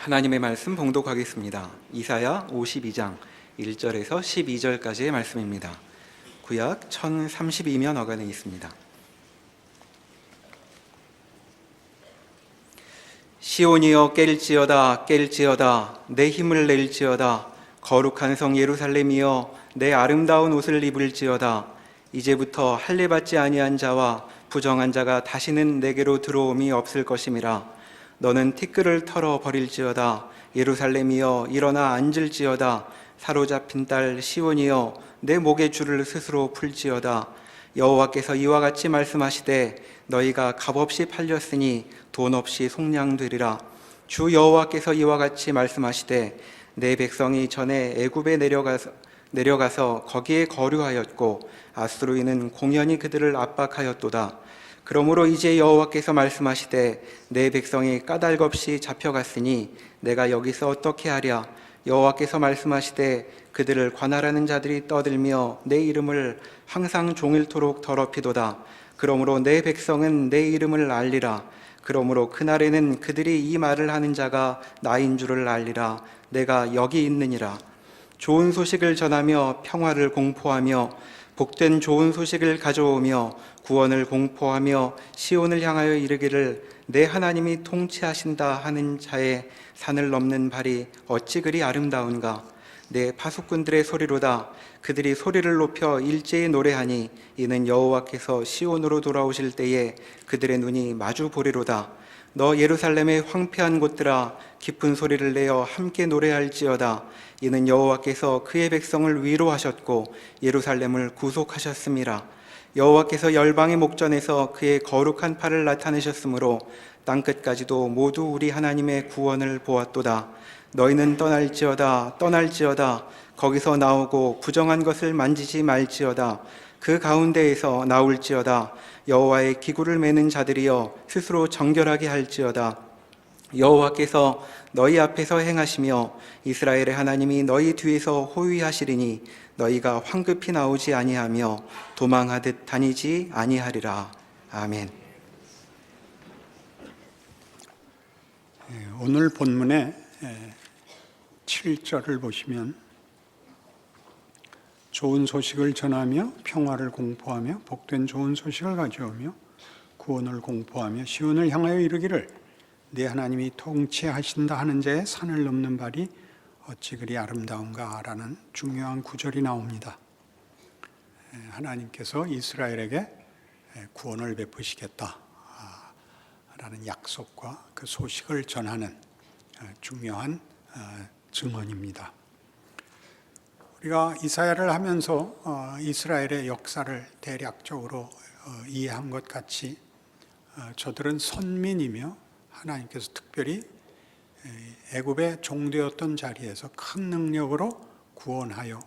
하나님의 말씀 봉독하겠습니다. 이사야 52장 1절에서 12절까지의 말씀입니다. 구약 1032면 어간에 있습니다. 시온이여 깰지어다 깰지어다 내 힘을 낼지어다 거룩한 성 예루살렘이여 내 아름다운 옷을 입을지어다 이제부터 할례받지 아니한 자와 부정한 자가 다시는 내게로 들어옴이 없을 것임이라. 너는 티끌을 털어 버릴지어다 예루살렘이여 일어나 앉을지어다 사로잡힌 딸 시온이여 내 목의 줄을 스스로 풀지어다. 여호와께서 이와 같이 말씀하시되 너희가 값없이 팔렸으니 돈 없이 속량되리라. 주 여호와께서 이와 같이 말씀하시되 내 백성이 전에 애굽에 내려가서 거기에 거류하였고 아수르인은 공연히 그들을 압박하였도다. 그러므로 이제 여호와께서 말씀하시되 내 백성이 까닭없이 잡혀갔으니 내가 여기서 어떻게 하랴. 여호와께서 말씀하시되 그들을 관할하는 자들이 떠들며 내 이름을 항상 종일토록 더럽히도다. 그러므로 내 백성은 내 이름을 알리라. 그러므로 그날에는 그들이 이 말을 하는 자가 나인 줄을 알리라. 내가 여기 있느니라. 좋은 소식을 전하며 평화를 공포하며 복된 좋은 소식을 가져오며 구원을 공포하며 시온을 향하여 이르기를 내 하나님이 통치하신다 하는 자의 산을 넘는 발이 어찌 그리 아름다운가. 내 파수꾼들의 소리로다. 그들이 소리를 높여 일제히 노래하니 이는 여호와께서 시온으로 돌아오실 때에 그들의 눈이 마주 보리로다. 너 예루살렘의 황폐한 곳들아 깊은 소리를 내어 함께 노래할지어다. 이는 여호와께서 그의 백성을 위로하셨고 예루살렘을 구속하셨음이라. 여호와께서 열방의 목전에서 그의 거룩한 팔을 나타내셨으므로 땅끝까지도 모두 우리 하나님의 구원을 보았도다. 너희는 떠날지어다 떠날지어다 거기서 나오고 부정한 것을 만지지 말지어다. 그 가운데에서 나올지어다. 여호와의 기구를 매는 자들이여 스스로 정결하게 할지어다. 여호와께서 너희 앞에서 행하시며 이스라엘의 하나님이 너희 뒤에서 호위하시리니 너희가 황급히 나오지 아니하며 도망하듯 다니지 아니하리라. 아멘. 오늘 본문의 7절을 보시면 좋은 소식을 전하며 평화를 공포하며 복된 좋은 소식을 가져오며 구원을 공포하며 시온을 향하여 이르기를 내 하나님이 통치하신다 하는 자의 산을 넘는 발이 어찌 그리 아름다운가 라는 중요한 구절이 나옵니다. 하나님께서 이스라엘에게 구원을 베푸시겠다 라는 약속과 그 소식을 전하는 중요한 증언입니다. 우리가 이사야를 하면서 이스라엘의 역사를 대략적으로 이해한 것 같이 저들은 선민이며 하나님께서 특별히 애굽의 종되었던 자리에서 큰 능력으로 구원하여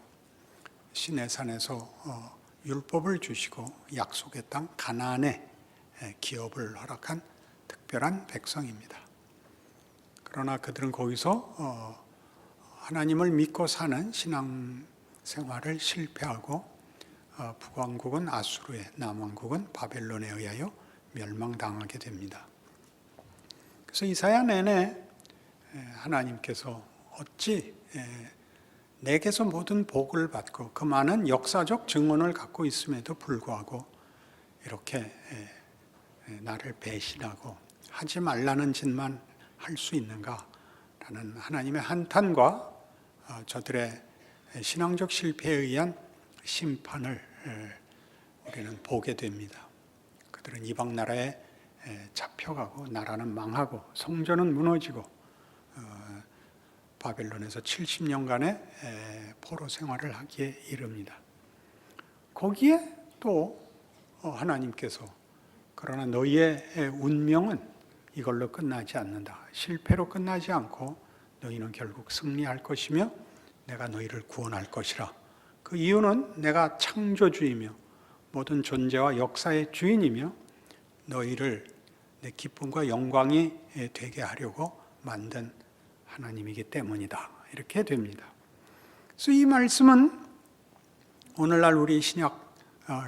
시내산에서 율법을 주시고 약속의 땅 가나안에 기업을 허락한 특별한 백성입니다. 그러나 그들은 거기서 하나님을 믿고 사는 신앙 생활을 실패하고 북왕국은 아수르에, 남왕국은 바벨론에 의하여 멸망당하게 됩니다. 그래서 이사야 내내 하나님께서 어찌 내게서 모든 복을 받고 그 많은 역사적 증언을 갖고 있음에도 불구하고 이렇게 나를 배신하고 하지 말라는 짓만 할 수 있는가 라는 하나님의 한탄과 저들의 신앙적 실패에 의한 심판을 우리는 보게 됩니다. 그들은 이방 나라에 잡혀가고 나라는 망하고 성전은 무너지고 바벨론에서 70년간의 포로 생활을 하기에 이릅니다. 거기에 또 하나님께서 그러나 너희의 운명은 이걸로 끝나지 않는다. 실패로 끝나지 않고 너희는 결국 승리할 것이며 내가 너희를 구원할 것이라. 그 이유는 내가 창조주이며 모든 존재와 역사의 주인이며 너희를 내 기쁨과 영광이 되게 하려고 만든 하나님이기 때문이다. 이렇게 됩니다. 그래서 이 말씀은 오늘날 우리 신약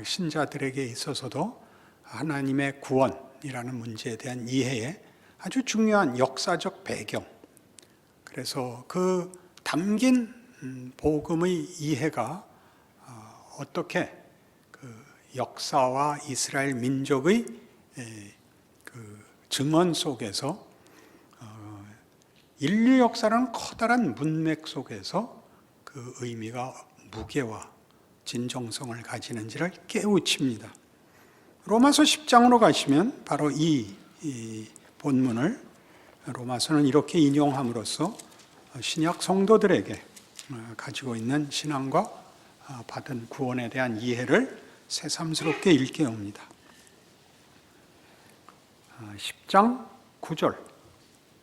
신자들에게 있어서도 하나님의 구원이라는 문제에 대한 이해에 아주 중요한 역사적 배경, 그래서 그 담긴 복음의 이해가 어떻게 그 역사와 이스라엘 민족의 그 증언 속에서 인류 역사라는 커다란 문맥 속에서 그 의미가 무게와 진정성을 가지는지를 깨우칩니다. 로마서 10장으로 가시면 바로 이 본문을 로마서는 이렇게 인용함으로써 신약 성도들에게 가지고 있는 신앙과 받은 구원에 대한 이해를 새삼스럽게 일깨웁니다. 10장 9절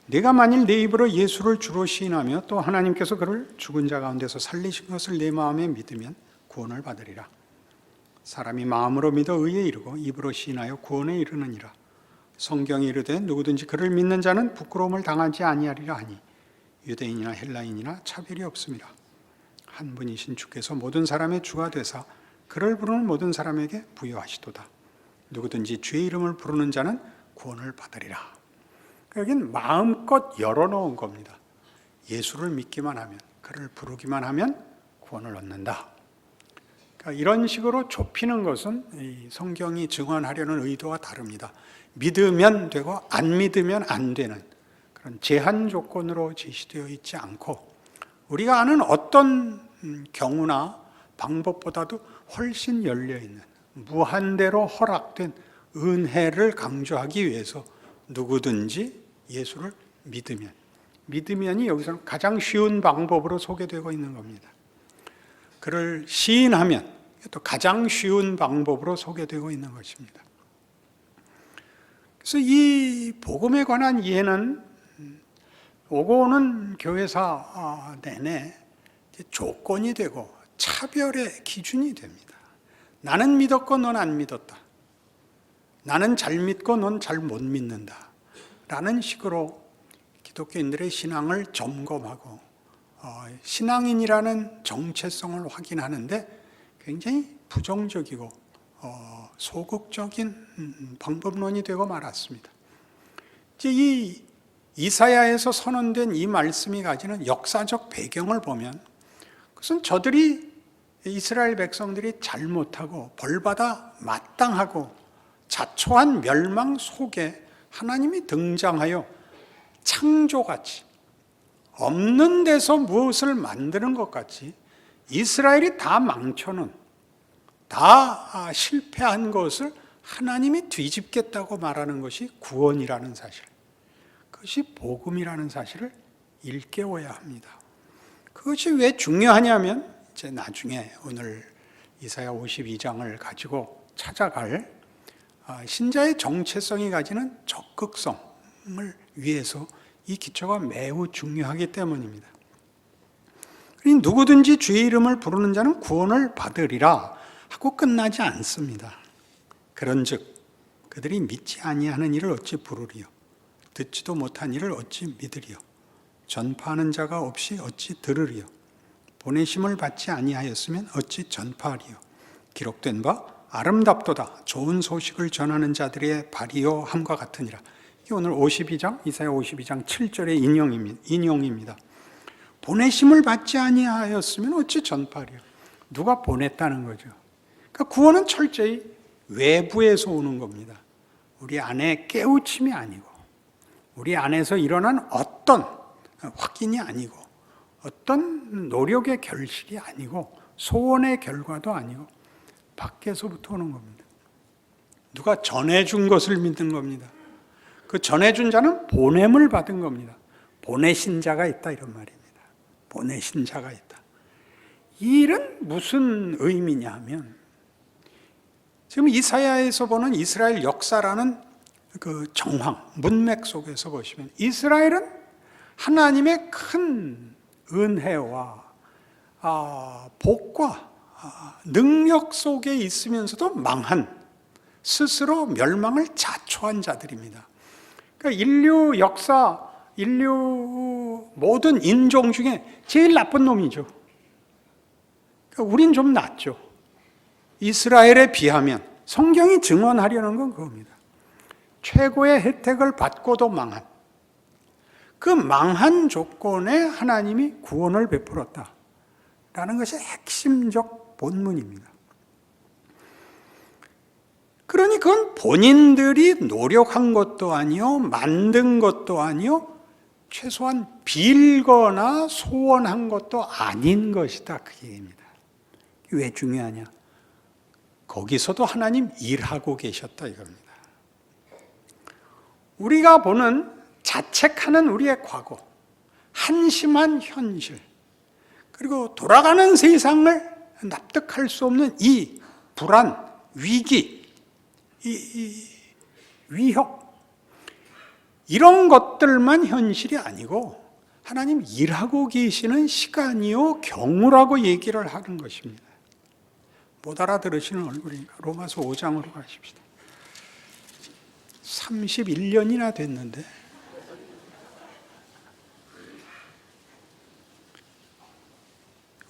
네가 만일 내 입으로 예수를 주로 시인하며 또 하나님께서 그를 죽은 자 가운데서 살리신 것을 내 마음에 믿으면 구원을 받으리라. 사람이 마음으로 믿어 의에 이르고 입으로 시인하여 구원에 이르느니라. 성경이 이르되 누구든지 그를 믿는 자는 부끄러움을 당하지 아니하리라 하니 유대인이나 헬라인이나 차별이 없음이라. 한 분이신 주께서 모든 사람의 주가 되사 그를 부르는 모든 사람에게 부여하시도다. 누구든지 주의 이름을 부르는 자는 구원을 받으리라. 여긴 마음껏 열어놓은 겁니다. 예수를 믿기만 하면, 그를 부르기만 하면 구원을 얻는다. 그러니까 이런 식으로 좁히는 것은 이 성경이 증언하려는 의도와 다릅니다. 믿으면 되고 안 믿으면 안 되는 그런 제한 조건으로 제시되어 있지 않고 우리가 아는 어떤 경우나 방법보다도 훨씬 열려있는 무한대로 허락된 은혜를 강조하기 위해서 누구든지 예수를 믿으면이 여기서는 가장 쉬운 방법으로 소개되고 있는 겁니다. 그를 시인하면 또 가장 쉬운 방법으로 소개되고 있는 것입니다. 그래서 이 복음에 관한 이해는 오고 오는 교회사 내내 조건이 되고 차별의 기준이 됩니다. 나는 믿었고 넌 안 믿었다. 나는 잘 믿고 넌 잘 못 믿는다. 라는 식으로 기독교인들의 신앙을 점검하고 신앙인이라는 정체성을 확인하는데 굉장히 부정적이고 소극적인 방법론이 되고 말았습니다. 이제 이 이사야에서 선언된 이 말씀이 가지는 역사적 배경을 보면 그것은 저들이 이스라엘 백성들이 잘못하고 벌받아 마땅하고 자초한 멸망 속에 하나님이 등장하여 창조같이 없는 데서 무엇을 만드는 것 같이 이스라엘이 다 망쳐놓은 다 실패한 것을 하나님이 뒤집겠다고 말하는 것이 구원이라는 사실, 그것이 복음이라는 사실을 일깨워야 합니다. 그것이 왜 중요하냐면 이제 나중에 오늘 이사야 52장을 가지고 찾아갈 신자의 정체성이 가지는 적극성을 위해서 이 기초가 매우 중요하기 때문입니다. 누구든지 주의 이름을 부르는 자는 구원을 받으리라 하고 끝나지 않습니다. 그런즉 그들이 믿지 아니하는 일을 어찌 부르리요, 듣지도 못한 일을 어찌 믿으리요, 전파하는 자가 없이 어찌 들으리요, 보내심을 받지 아니하였으면 어찌 전파하리요. 기록된 바 아름답도다 좋은 소식을 전하는 자들의 발이요 함과 같으니라. 이게 오늘 52장 이사야 52장 7절의 인용입니다. 보내심을 받지 아니하였으면 어찌 전파하리요. 누가 보냈다는 거죠. 그러니까 구원은 철저히 외부에서 오는 겁니다. 우리 안에 깨우침이 아니고 우리 안에서 일어난 어떤 확인이 아니고 어떤 노력의 결실이 아니고 소원의 결과도 아니고 밖에서부터 오는 겁니다. 누가 전해준 것을 믿는 겁니다. 그 전해준 자는 보냄을 받은 겁니다. 보내신 자가 있다 이런 말입니다. 보내신 자가 있다. 이 일은 무슨 의미냐 하면 지금 이사야에서 보는 이스라엘 역사라는 그 정황, 문맥 속에서 보시면 이스라엘은 하나님의 큰 은혜와 복과 능력 속에 있으면서도 망한, 스스로 멸망을 자초한 자들입니다. 그러니까 인류 역사, 인류 모든 인종 중에 제일 나쁜 놈이죠. 그러니까 우린 좀 낫죠. 이스라엘에 비하면 성경이 증언하려는 건 그겁니다. 최고의 혜택을 받고도 망한, 그 망한 조건에 하나님이 구원을 베풀었다라는 것이 핵심적 본문입니다. 그러니 그건 본인들이 노력한 것도 아니요, 만든 것도 아니요, 최소한 빌거나 소원한 것도 아닌 것이다, 그 얘기입니다. 왜 중요하냐? 거기서도 하나님 일하고 계셨다 이겁니다. 우리가 보는 자책하는 우리의 과거, 한심한 현실, 그리고 돌아가는 세상을 납득할 수 없는 이 불안, 위기, 이 위협, 이런 것들만 현실이 아니고 하나님 일하고 계시는 시간이요 경우라고 얘기를 하는 것입니다. 못 알아들으시는 얼굴이니까 로마서 5장으로 가십시다. 31년이나 됐는데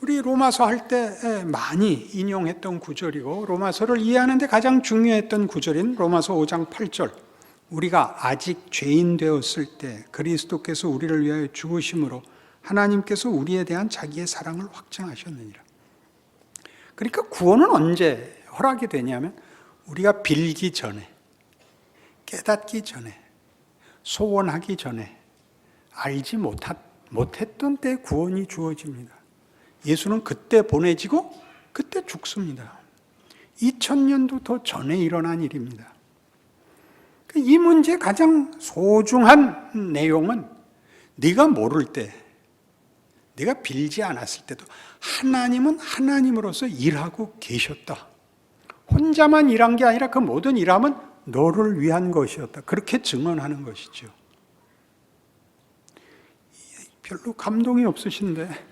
우리 로마서 할 때 많이 인용했던 구절이고 로마서를 이해하는 데 가장 중요했던 구절인 로마서 5장 8절, 우리가 아직 죄인 되었을 때 그리스도께서 우리를 위하여 죽으심으로 하나님께서 우리에 대한 자기의 사랑을 확증하셨느니라. 그러니까 구원은 언제 허락이 되냐면 우리가 빌기 전에, 깨닫기 전에, 소원하기 전에, 알지 못했던 때 구원이 주어집니다. 예수는 그때 보내지고 그때 죽습니다. 2000년도 더 전에 일어난 일입니다. 이 문제의 가장 소중한 내용은 네가 모를 때, 네가 빌지 않았을 때도 하나님은 하나님으로서 일하고 계셨다. 혼자만 일한 게 아니라 그 모든 일함은 너를 위한 것이었다. 그렇게 증언하는 것이죠. 별로 감동이 없으신데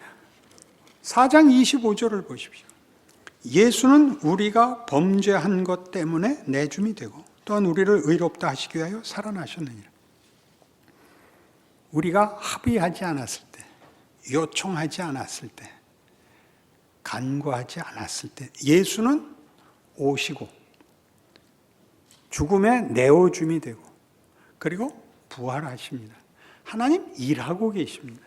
4장 25절을 보십시오. 예수는 우리가 범죄한 것 때문에 내줌이 되고 또한 우리를 의롭다 하시기 위하여 살아나셨느니라. 우리가 합의하지 않았을 때, 요청하지 않았을 때, 간구하지 않았을 때 예수는 오시고 죽음에 내어줌이 되고 그리고 부활하십니다. 하나님 일하고 계십니다.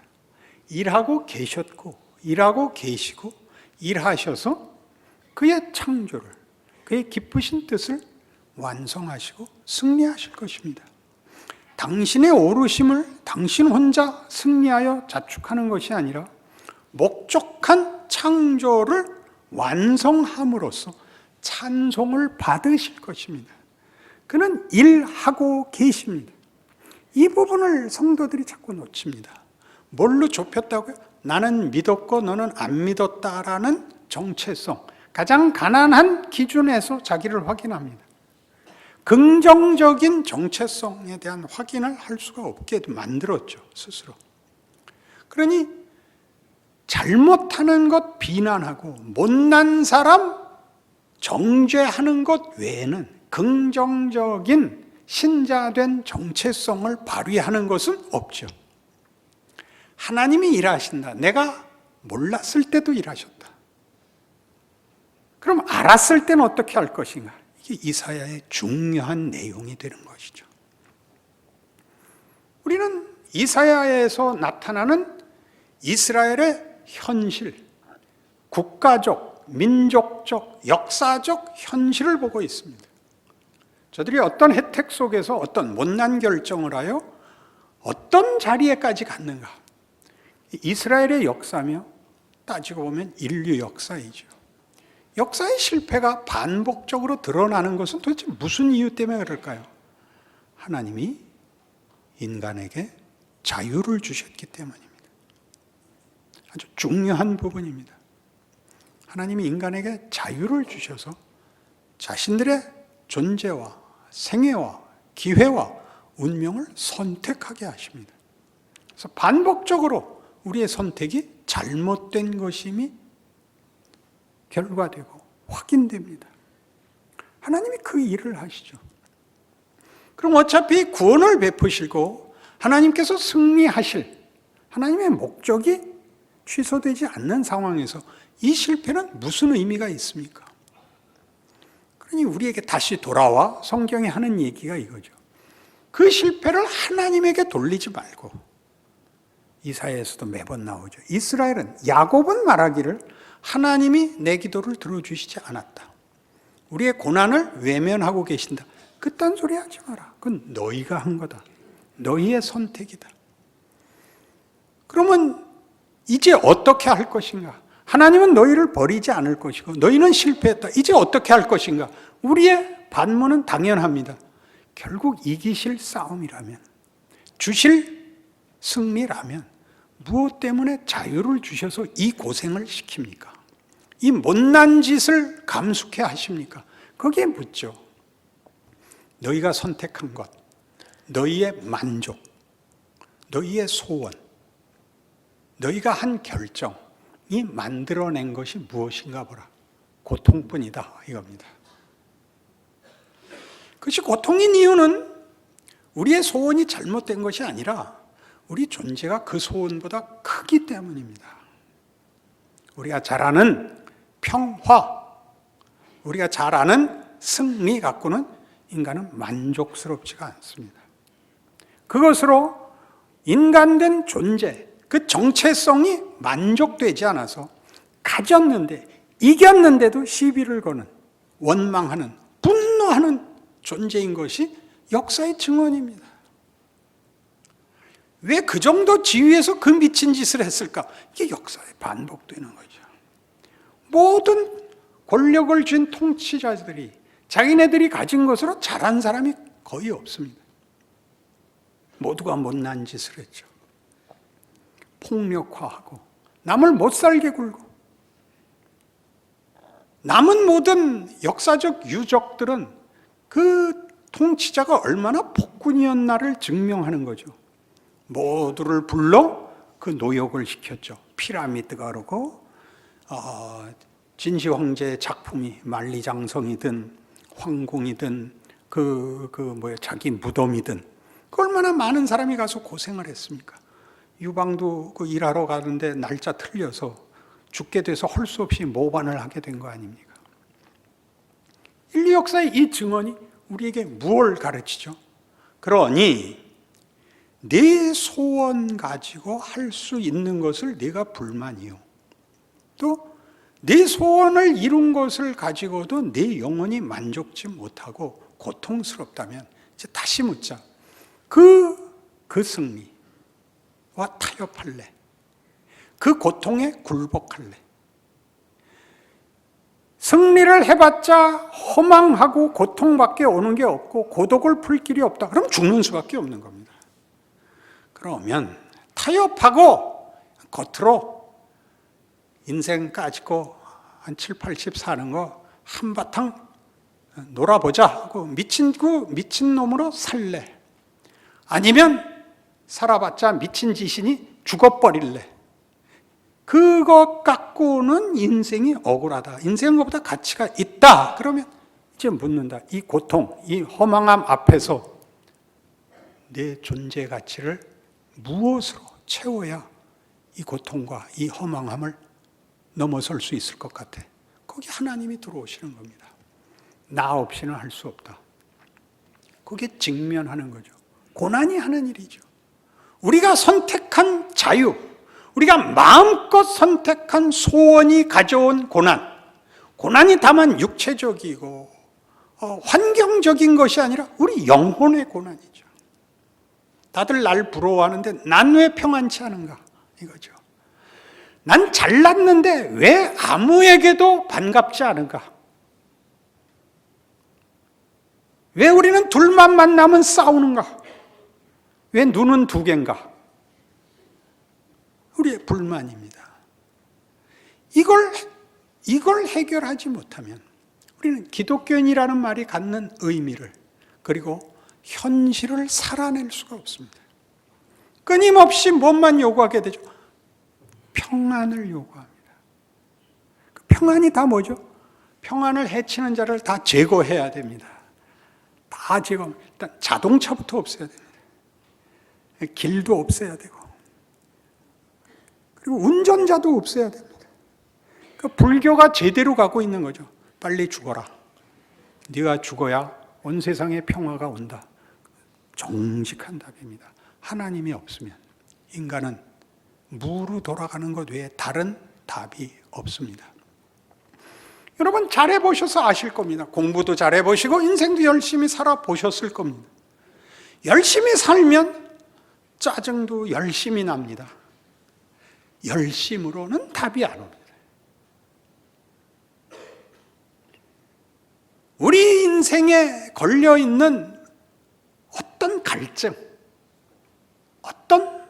일하고 계셨고 일하고 계시고 일하셔서 그의 창조를, 그의 기쁘신 뜻을 완성하시고 승리하실 것입니다. 당신의 오르심을 당신 혼자 승리하여 자축하는 것이 아니라 목적한 창조를 완성함으로써 찬송을 받으실 것입니다. 그는 일하고 계십니다. 이 부분을 성도들이 자꾸 놓칩니다. 뭘로 좁혔다고요? 나는 믿었고 너는 안 믿었다라는 정체성, 가장 가난한 기준에서 자기를 확인합니다. 긍정적인 정체성에 대한 확인을 할 수가 없게 만들었죠, 스스로. 그러니 잘못하는 것 비난하고 못난 사람 정죄하는 것 외에는 긍정적인 신자된 정체성을 발휘하는 것은 없죠. 하나님이 일하신다. 내가 몰랐을 때도 일하셨다. 그럼 알았을 때는 어떻게 할 것인가? 이게 이사야의 중요한 내용이 되는 것이죠. 우리는 이사야에서 나타나는 이스라엘의 현실, 국가적, 민족적, 역사적 현실을 보고 있습니다. 저들이 어떤 혜택 속에서 어떤 못난 결정을 하여 어떤 자리에까지 갔는가? 이스라엘의 역사며 따지고 보면 인류 역사이죠. 역사의 실패가 반복적으로 드러나는 것은 도대체 무슨 이유 때문에 그럴까요? 하나님이 인간에게 자유를 주셨기 때문입니다. 아주 중요한 부분입니다. 하나님이 인간에게 자유를 주셔서 자신들의 존재와 생애와 기회와 운명을 선택하게 하십니다. 그래서 반복적으로 우리의 선택이 잘못된 것임이 결과되고 확인됩니다. 하나님이 그 일을 하시죠. 그럼 어차피 구원을 베푸시고 하나님께서 승리하실 하나님의 목적이 취소되지 않는 상황에서 이 실패는 무슨 의미가 있습니까? 그러니 우리에게 다시 돌아와 성경이 하는 얘기가 이거죠. 그 실패를 하나님에게 돌리지 말고 이사야에서도 매번 나오죠. 이스라엘은, 야곱은 말하기를 하나님이 내 기도를 들어주시지 않았다. 우리의 고난을 외면하고 계신다. 그딴 소리 하지 마라. 그건 너희가 한 거다. 너희의 선택이다. 그러면 이제 어떻게 할 것인가? 하나님은 너희를 버리지 않을 것이고 너희는 실패했다. 이제 어떻게 할 것인가? 우리의 반문은 당연합니다. 결국 이기실 싸움이라면, 주실 승리라면 무엇 때문에 자유를 주셔서 이 고생을 시킵니까? 이 못난 짓을 감수케 하십니까? 거기에 묻죠. 너희가 선택한 것, 너희의 만족, 너희의 소원, 너희가 한 결정이 만들어낸 것이 무엇인가 보라. 고통뿐이다 이겁니다. 그것이 고통인 이유는 우리의 소원이 잘못된 것이 아니라 우리 존재가 그 소원보다 크기 때문입니다. 우리가 잘 아는 평화, 우리가 잘 아는 승리 갖고는 인간은 만족스럽지가 않습니다. 그것으로 인간된 존재, 그 정체성이 만족되지 않아서 가졌는데, 이겼는데도 시비를 거는, 원망하는, 분노하는 존재인 것이 역사의 증언입니다. 왜 그 정도 지위에서 그 미친 짓을 했을까? 이게 역사에 반복되는 거죠. 모든 권력을 쥔 통치자들이 자기네들이 가진 것으로 잘한 사람이 거의 없습니다. 모두가 못난 짓을 했죠. 폭력화하고 남을 못 살게 굴고, 남은 모든 역사적 유적들은 그 통치자가 얼마나 폭군이었나를 증명하는 거죠. 모두를 불러 그 노역을 시켰죠. 피라미드가 그러고 진시 황제의 작품이 만리장성이든 황궁이든 자기 무덤이든 그 얼마나 많은 사람이 가서 고생을 했습니까? 유방도 그 일하러 가는데 날짜 틀려서 죽게 돼서 할 수 없이 모반을 하게 된 거 아닙니까? 인류 역사의 이 증언이 우리에게 무엇을 가르치죠? 그러니 내 소원 가지고 할 수 있는 것을 내가 불만이요, 또 내 소원을 이룬 것을 가지고도 내 영혼이 만족지 못하고 고통스럽다면 이제 다시 묻자. 그 승리와 타협할래? 그 고통에 굴복할래? 승리를 해봤자 허망하고 고통밖에 오는 게 없고 고독을 풀 길이 없다. 그럼 죽는 수밖에 없는 겁니다. 그러면 타협하고 겉으로 인생 까짓고 한 7, 80 사는 거 한바탕 놀아보자 하고 미친 놈으로 살래? 아니면 살아봤자 미친 짓이니 죽어버릴래? 그것 갖고는 인생이 억울하다, 인생은 것보다 가치가 있다. 그러면 이제 묻는다. 이 고통, 이 허망함 앞에서 내 존재 가치를 무엇으로 채워야 이 고통과 이 허망함을 넘어설 수 있을 것 같아? 거기 하나님이 들어오시는 겁니다. 나 없이는 할 수 없다. 그게 직면하는 거죠. 고난이 하는 일이죠. 우리가 선택한 자유, 우리가 마음껏 선택한 소원이 가져온 고난이 다만 육체적이고 환경적인 것이 아니라 우리 영혼의 고난이죠. 다들 날 부러워하는데 난 왜 평안치 않은가? 이거죠. 난 잘났는데 왜 아무에게도 반갑지 않은가? 왜 우리는 둘만 만나면 싸우는가? 왜 눈은 두 개인가? 우리의 불만입니다. 이걸 해결하지 못하면 우리는 기독교인이라는 말이 갖는 의미를, 그리고 현실을 살아낼 수가 없습니다. 끊임없이 무엇만 요구하게 되죠? 평안을 요구합니다. 그 평안이 다 뭐죠? 평안을 해치는 자를 다 제거해야 됩니다. 다 제거합니다. 일단 자동차부터 없애야 됩니다. 길도 없애야 되고, 그리고 운전자도 없애야 됩니다. 그 불교가 제대로 가고 있는 거죠. 빨리 죽어라. 네가 죽어야 온 세상에 평화가 온다. 정직한 답입니다. 하나님이 없으면 인간은 무로 돌아가는 것 외에 다른 답이 없습니다. 여러분 잘해보셔서 아실 겁니다. 공부도 잘해보시고 인생도 열심히 살아보셨을 겁니다. 열심히 살면 짜증도 열심히 납니다. 열심으로는 답이 안 옵니다. 우리 인생에 걸려있는 어떤 갈증, 어떤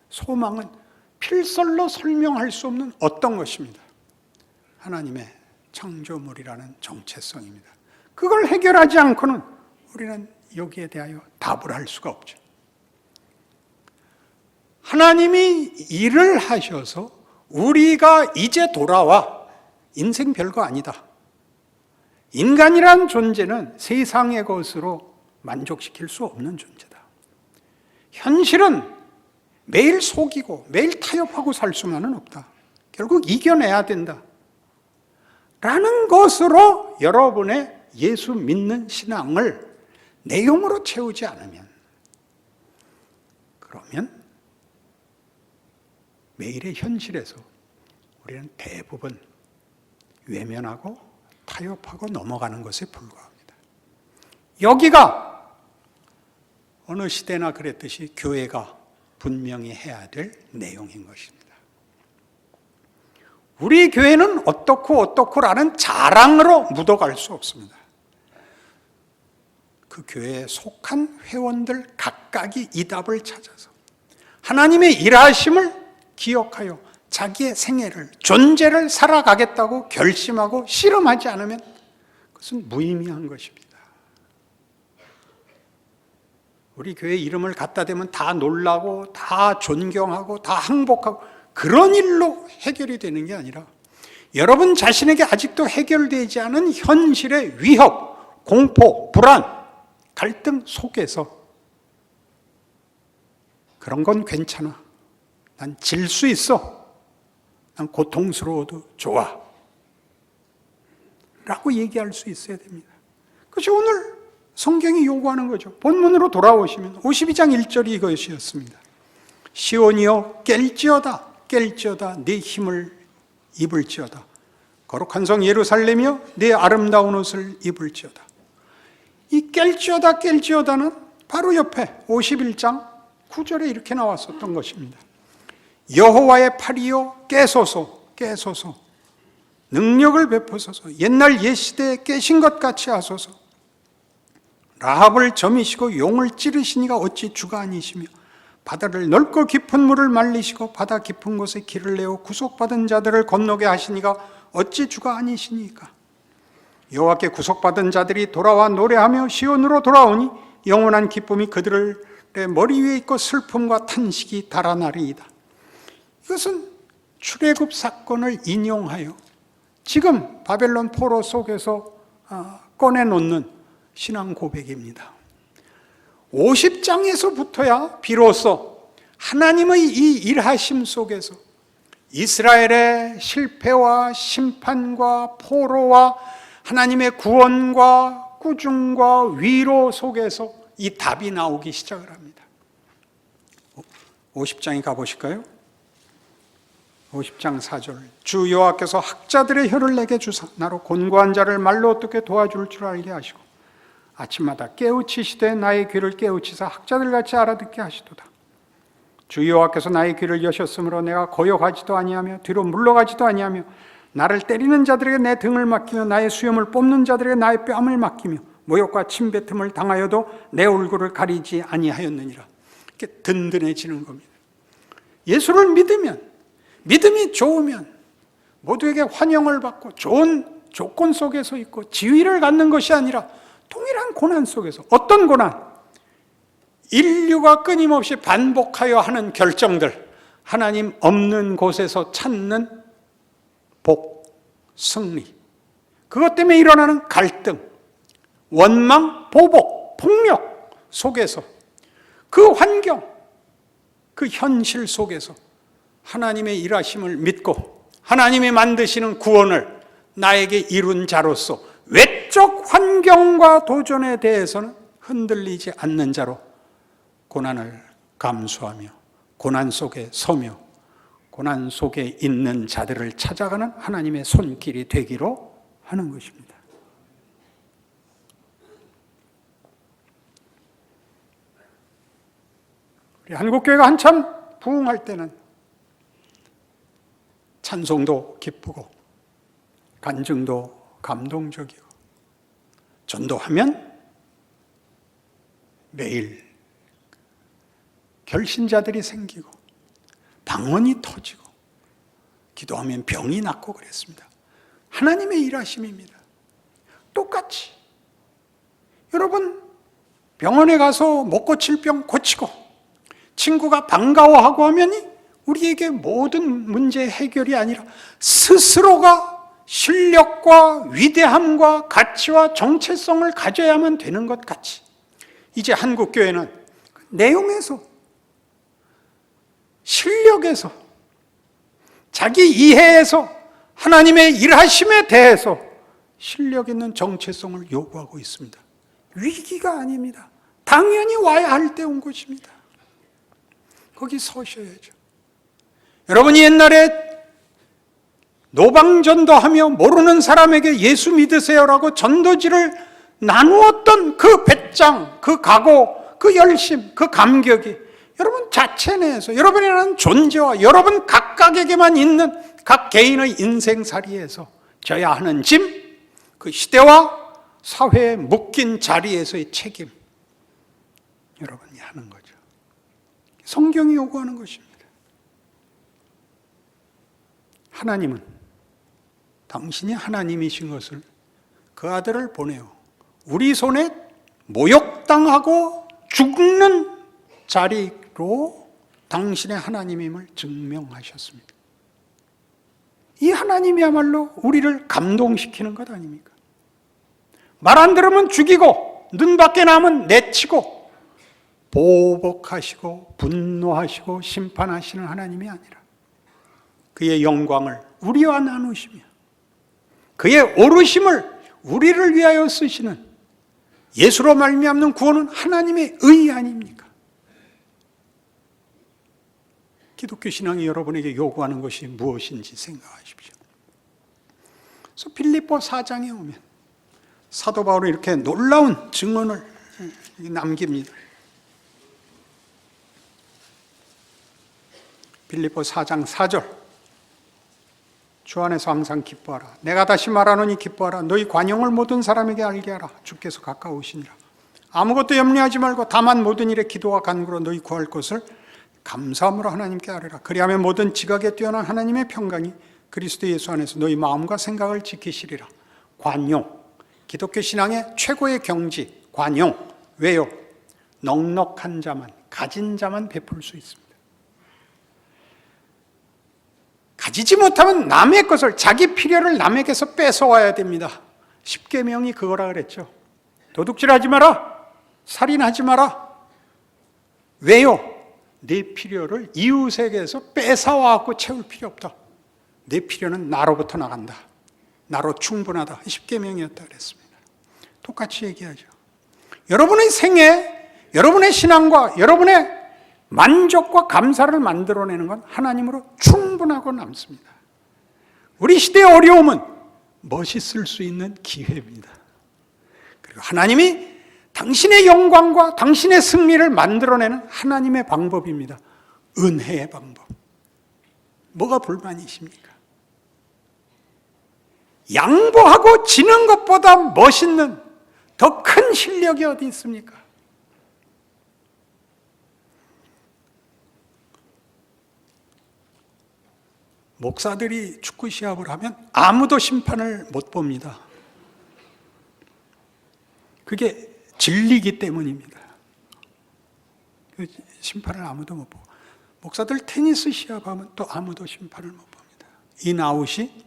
소망은 필설로 설명할 수 없는 어떤 것입니다. 하나님의 창조물이라는 정체성입니다. 그걸 해결하지 않고는 우리는 여기에 대하여 답을 할 수가 없죠. 하나님이 일을 하셔서 우리가 이제 돌아와 인생 별거 아니다. 인간이란 존재는 세상의 것으로 만족시킬 수 없는 존재다. 현실은 매일 속이고 매일 타협하고 살 수만은 없다. 결국 이겨내야 된다. 라는 것으로 여러분의 예수 믿는 신앙을 내용으로 채우지 않으면, 그러면 매일의 현실에서 우리는 대부분 외면하고 타협하고 넘어가는 것에 불과합니다. 여기가 어느 시대나 그랬듯이 교회가 분명히 해야 될 내용인 것입니다. 우리 교회는 어떻고라는 자랑으로 묻어갈 수 없습니다. 그 교회에 속한 회원들 각각이 이 답을 찾아서 하나님의 일하심을 기억하여 자기의 생애를, 존재를 살아가겠다고 결심하고 실험하지 않으면 그것은 무의미한 것입니다. 우리 교회 이름을 갖다 대면 다 놀라고 다 존경하고 다 항복하고 그런 일로 해결이 되는 게 아니라 여러분 자신에게 아직도 해결되지 않은 현실의 위협, 공포, 불안, 갈등 속에서 그런 건 괜찮아. 난 질 수 있어. 난 고통스러워도 좋아. 라고 얘기할 수 있어야 됩니다. 그것이 오늘 성경이 요구하는 거죠. 본문으로 돌아오시면 52장 1절이 이것이었습니다. 시온이여 깰지어다 네 힘을 입을지어다. 거룩한 성 예루살렘이여 네 아름다운 옷을 입을지어다. 이 깰지어다는 바로 옆에 51장 9절에 이렇게 나왔었던 것입니다. 여호와의 팔이여 깨소서 능력을 베푸소서. 옛날 옛시대에 깨신 것 같이 하소서. 라합을 점이시고 용을 찌르시니가 어찌 주가 아니시며 바다를 넓고 깊은 물을 말리시고 바다 깊은 곳에 길을 내어 구속받은 자들을 건너게 하시니가 어찌 주가 아니시니까. 여호와께 구속받은 자들이 돌아와 노래하며 시온으로 돌아오니 영원한 기쁨이 그들의 머리 위에 있고 슬픔과 탄식이 달아나리이다. 이것은 출애굽 사건을 인용하여 지금 바벨론 포로 속에서 꺼내놓는 신앙 고백입니다. 50장에서부터야 비로소 하나님의 이 일하심 속에서 이스라엘의 실패와 심판과 포로와 하나님의 구원과 꾸중과 위로 속에서 이 답이 나오기 시작을 합니다. 50장에 가보실까요? 50장 4절. 주 여호와께서 학자들의 혀를 내게 주사 나로 곤고한 자를 말로 어떻게 도와줄 줄 알게 하시고 아침마다 깨우치시되 나의 귀를 깨우치사 학자들같이 알아듣게 하시도다. 주 여호와께서 나의 귀를 여셨으므로 내가 거역하지도 아니하며 뒤로 물러가지도 아니하며 나를 때리는 자들에게 내 등을 맡기며 나의 수염을 뽑는 자들에게 나의 뺨을 맡기며 모욕과 침뱉음을 당하여도 내 얼굴을 가리지 아니하였느니라. 이렇게 든든해지는 겁니다. 예수를 믿으면, 믿음이 좋으면 모두에게 환영을 받고 좋은 조건 속에서 있고 지위를 갖는 것이 아니라 동일한 고난 속에서, 어떤 고난? 인류가 끊임없이 반복하여 하는 결정들, 하나님 없는 곳에서 찾는 복, 승리, 그것 때문에 일어나는 갈등, 원망, 보복, 폭력 속에서, 그 환경, 그 현실 속에서 하나님의 일하심을 믿고 하나님이 만드시는 구원을 나에게 이룬 자로서 외적 환경과 도전에 대해서는 흔들리지 않는 자로 고난을 감수하며 고난 속에 서며 고난 속에 있는 자들을 찾아가는 하나님의 손길이 되기로 하는 것입니다. 우리 한국교회가 한참 부흥할 때는 찬송도 기쁘고 간증도 감동적이고 전도하면 매일 결신자들이 생기고 방언이 터지고 기도하면 병이 낫고 그랬습니다. 하나님의 일하심입니다. 똑같이 여러분 병원에 가서 못 고칠 병 고치고 친구가 반가워하고 하면 우리에게 모든 문제 해결이 아니라 스스로가 실력과 위대함과 가치와 정체성을 가져야만 되는 것 같이 이제 한국교회는 내용에서 실력에서 자기 이해에서 하나님의 일하심에 대해서 실력 있는 정체성을 요구하고 있습니다. 위기가 아닙니다. 당연히 와야 할 때 온 것입니다. 거기 서셔야죠. 여러분이 옛날에 노방전도하며 모르는 사람에게 예수 믿으세요라고 전도지를 나누었던 그 배짱, 그 각오, 그 열심, 그 감격이 여러분 자체 내에서 여러분이라는 존재와 여러분 각각에게만 있는 각 개인의 인생살이에서 져야 하는 짐, 그 시대와 사회에 묶인 자리에서의 책임 여러분이 하는 거죠. 성경이 요구하는 것입니다. 하나님은 당신이 하나님이신 것을 그 아들을 보내어 우리 손에 모욕당하고 죽는 자리로 당신의 하나님임을 증명하셨습니다. 이 하나님이야말로 우리를 감동시키는 것 아닙니까? 말 안 들으면 죽이고 눈 밖에 나면 내치고 보복하시고 분노하시고 심판하시는 하나님이 아니라 그의 영광을 우리와 나누시며 그의 오르심을 우리를 위하여 쓰시는 예수로 말미암는 구원은 하나님의 의 아닙니까? 기독교 신앙이 여러분에게 요구하는 것이 무엇인지 생각하십시오. 그래서 빌립보 4장에 오면 사도 바울은 이렇게 놀라운 증언을 남깁니다. 빌립보 4장 4절 주 안에서 항상 기뻐하라. 내가 다시 말하노니 기뻐하라. 너희 관용을 모든 사람에게 알게 하라. 주께서 가까우시니라. 아무것도 염려하지 말고 다만 모든 일에 기도와 간구로 너희 구할 것을 감사함으로 하나님께 아뢰라. 그리하면 모든 지각에 뛰어난 하나님의 평강이 그리스도 예수 안에서 너희 마음과 생각을 지키시리라. 관용, 기독교 신앙의 최고의 경지, 관용. 왜요? 넉넉한 자만, 가진 자만 베풀 수 있습니다. 가지지 못하면 남의 것을, 자기 필요를 남에게서 뺏어와야 됩니다. 십계명이 그거라 그랬죠. 도둑질하지 마라, 살인하지 마라. 왜요? 내 필요를 이웃에게서 뺏어와갖고 채울 필요 없다. 내 필요는 나로부터 나간다. 나로 충분하다. 십계명이었다 그랬습니다. 똑같이 얘기하죠. 여러분의 생애, 여러분의 신앙과 여러분의 만족과 감사를 만들어내는 건 하나님으로 충분하고 남습니다. 우리 시대의 어려움은 멋있을 수 있는 기회입니다. 그리고 하나님이 당신의 영광과 당신의 승리를 만들어내는 하나님의 방법입니다. 은혜의 방법. 뭐가 불만이십니까? 양보하고 지는 것보다 멋있는 더 큰 실력이 어디 있습니까? 목사들이 축구 시합을 하면 아무도 심판을 못 봅니다. 그게 진리기 때문입니다. 심판을 아무도 못 보고, 목사들 테니스 시합하면 또 아무도 심판을 못 봅니다. 인아웃이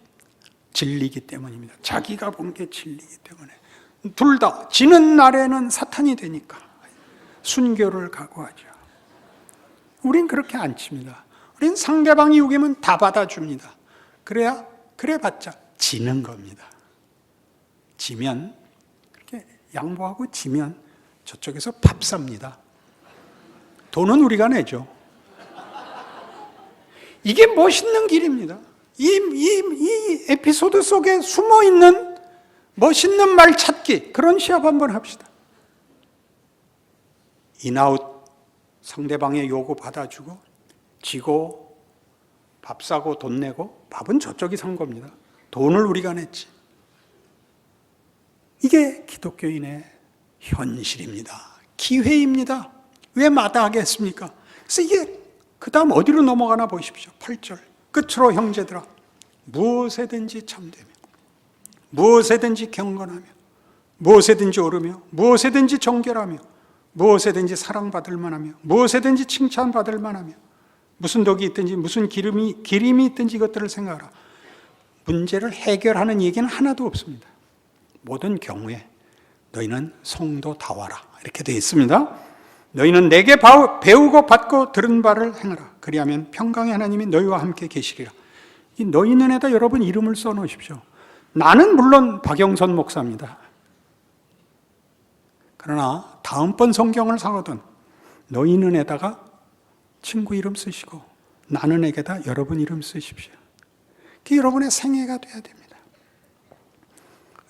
진리기 때문입니다. 자기가 본 게 진리기 때문에. 둘 다 지는 날에는 사탄이 되니까 순교를 각오하죠. 우린 그렇게 안 칩니다. 우린 상대방이 우기면 다 받아줍니다. 그래봤자 지는 겁니다. 지면, 그렇게 양보하고 지면 저쪽에서 밥 삽니다. 돈은 우리가 내죠. 이게 멋있는 길입니다. 이 에피소드 속에 숨어 있는 멋있는 말 찾기, 그런 시합 한번 합시다. 인아웃, 상대방의 요구 받아주고, 지고, 밥 사고 돈 내고, 밥은 저쪽이 산 겁니다. 돈을 우리가 냈지. 이게 기독교인의 현실입니다. 기회입니다. 왜 마다하겠습니까? 그래서 이게 그 다음 어디로 넘어가나 보십시오. 8절 끝으로 형제들아, 무엇에든지 참되며 무엇에든지 경건하며 무엇에든지 오르며 무엇에든지 정결하며 무엇에든지 사랑받을 만하며 무엇에든지 칭찬받을 만하며 무슨 덕이 있든지 무슨 기림이 있든지 이것들을 생각하라. 문제를 해결하는 얘기는 하나도 없습니다. 모든 경우에 너희는 성도다워라, 이렇게 되어 있습니다. 너희는 내게 배우고 받고 들은 바를 행하라. 그리하면 평강의 하나님이 너희와 함께 계시리라. 이 너희는에다 여러분 이름을 써놓으십시오. 나는 물론 박영선 목사입니다. 그러나 다음번 성경을 사거든 너희는에다가 친구 이름 쓰시고 나는에게다 여러분 이름 쓰십시오. 그게 여러분의 생애가 돼야 됩니다.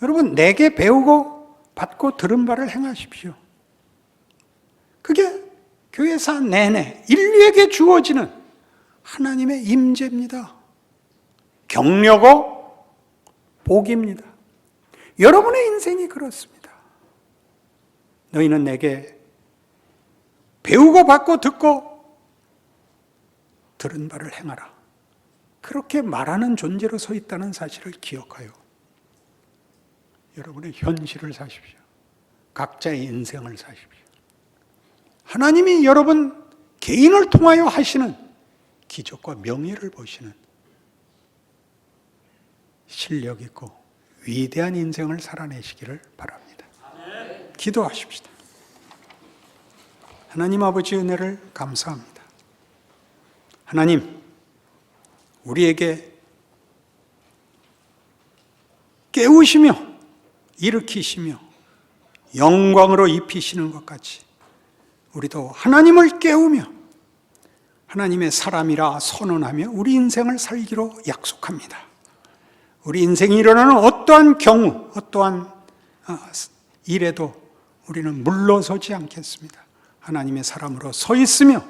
여러분, 내게 배우고 받고 들은 바를 행하십시오. 그게 교회사 내내 인류에게 주어지는 하나님의 임재입니다. 격려고 복입니다. 여러분의 인생이 그렇습니다. 너희는 내게 배우고 받고 듣고 들은 바를 행하라. 그렇게 말하는 존재로 서 있다는 사실을 기억하여 여러분의 현실을 사십시오. 각자의 인생을 사십시오. 하나님이 여러분 개인을 통하여 하시는 기적과 명예를 보시는 실력 있고 위대한 인생을 살아내시기를 바랍니다. 기도하십시다. 하나님 아버지 은혜를 감사합니다. 하나님, 우리에게 깨우시며 일으키시며 영광으로 입히시는 것 같이 우리도 하나님을 깨우며 하나님의 사람이라 선언하며 우리 인생을 살기로 약속합니다. 우리 인생이 일어나는 어떠한 경우, 어떠한 일에도 우리는 물러서지 않겠습니다. 하나님의 사람으로 서 있으며